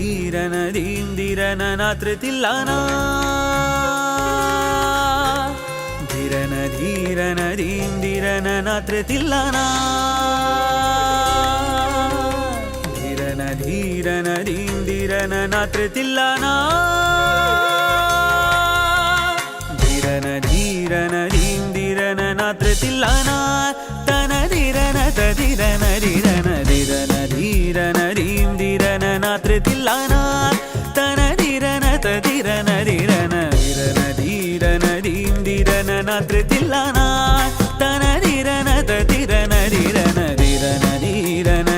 ധീരന ധീരന നാത്രത്തില്ലാന ധീരന ധീരന ധീരന നാത്രത്തില്ലാന ധീരന ധീരന ധീരന നാത്രത്തില്ലാന ധീരന ധീരന ധീരന നാത്രത്തില്ലാന തന ധീരന തധിരന ധീരന ധീരന ധീരന ധീരന നാത്രത്തില്ലാന തന ധീരന തധിരന ധീരന ധീരന ധീരന ധീരന നാത്രത്തില്ലാന തന ധീരന തധിരന ധീരന ധീരന ധീരന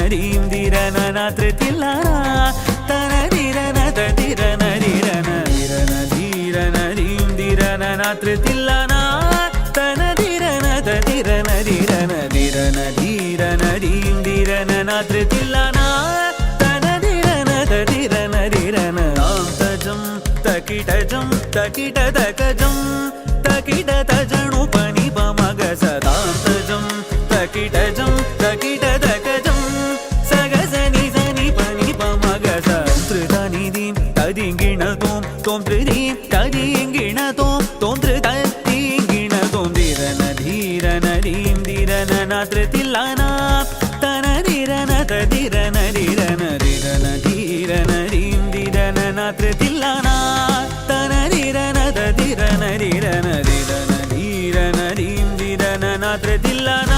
ധീരന നാത്രത്തില്ലാന തന ധീരന തധിരന ധീരന ധീരന ധീരന ധീരന നാത്രത്തില്ലാന തന ധീരന തധിരന ധീരന ധീരന ധീരന ധീരന നാത്രത്തില്ലാന തന ധീരന തധിരന ധീരന താം തജം തകിടജം തകിട തകജം തകിട തജണു പനി പമഗ സദാം തജം തകിടജം തകിട തകജം സഗസനി സനി പനി പമഗ സന്ത്രതനിധി തദിങ്കിണ തോം തോം ത്രിധി തദിങ്കിണ തോം തോം ത്രിതീങ്കിണ തോം ധീരന ധീരന ധീരന നാത്രത്തില്ലാന തന ധീരന തധിരന ധീരന ധീരന ധീരന ധീരന നാത്രത്തില്ലാന തന ധീരന തധിരന ധീരന ധീരന ധീരന ധീരന നാത്രത്തില്ലാന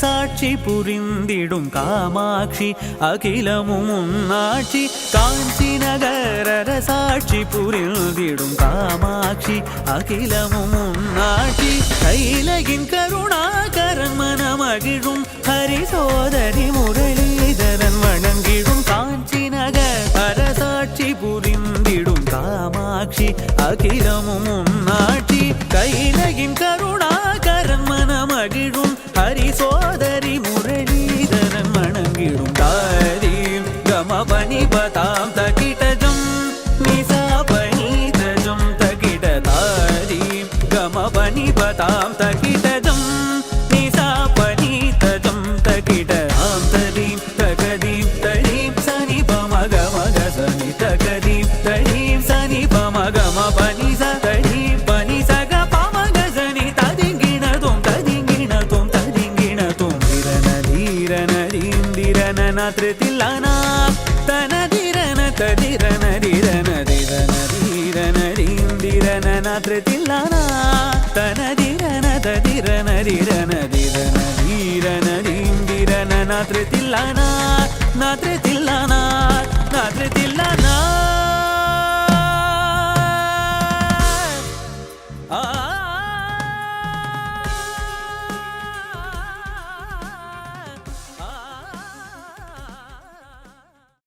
சாட்சி புரிந்திடும் காமாட்சி அகிலமும் உன்னாட்சி காஞ்சி நகர சாட்சி புரிந்திடும் காமாட்சி அகிலமும் உன்னாட்சி கைலகின் கருணாகரன் மனமகிழும் ஹரி சோதரி முரளிதரன் வணங்கிடும் காஞ்சி நகர சாட்சி புரிந்திடும் காமாட்சி அகிலமும் உன்னாட்சி கைலகின் கருணாகரன் மனமகிழும் ஹரி சோதரி முரளிதரன் வணங்கிடும் தாரீம் கம பனி பதாம் தகிடஜம் நிசா பனி தஜம் தகிட தாரீம் கம பனி பதாம் தகிடஜம் நிசா பனி தஜம் தகிட ஆம் தரீம் தகதீம் தரீம் சனி பமக மக சனி தகதீம் தரீம் சனி பமக ம பனி ச தரீம் பனி சக பமக சனி ததிங்கிண தோம் ததிங்கிண தோம் ததிங்கிண தோம் ധീരന ധീരന ധീരന നാത്രത്തില്ലാന തന ധീരന തധിരന ധീരന ധീരന ധീരന ധീരന നാത്രത്തില്ലാന തന ധീരന തധിരന ധീരന ധീരന ധീരന ധീരന നാത്രത്തില്ലാന നാത്രത്തില്ലാന നാത്രത്തില്ലാന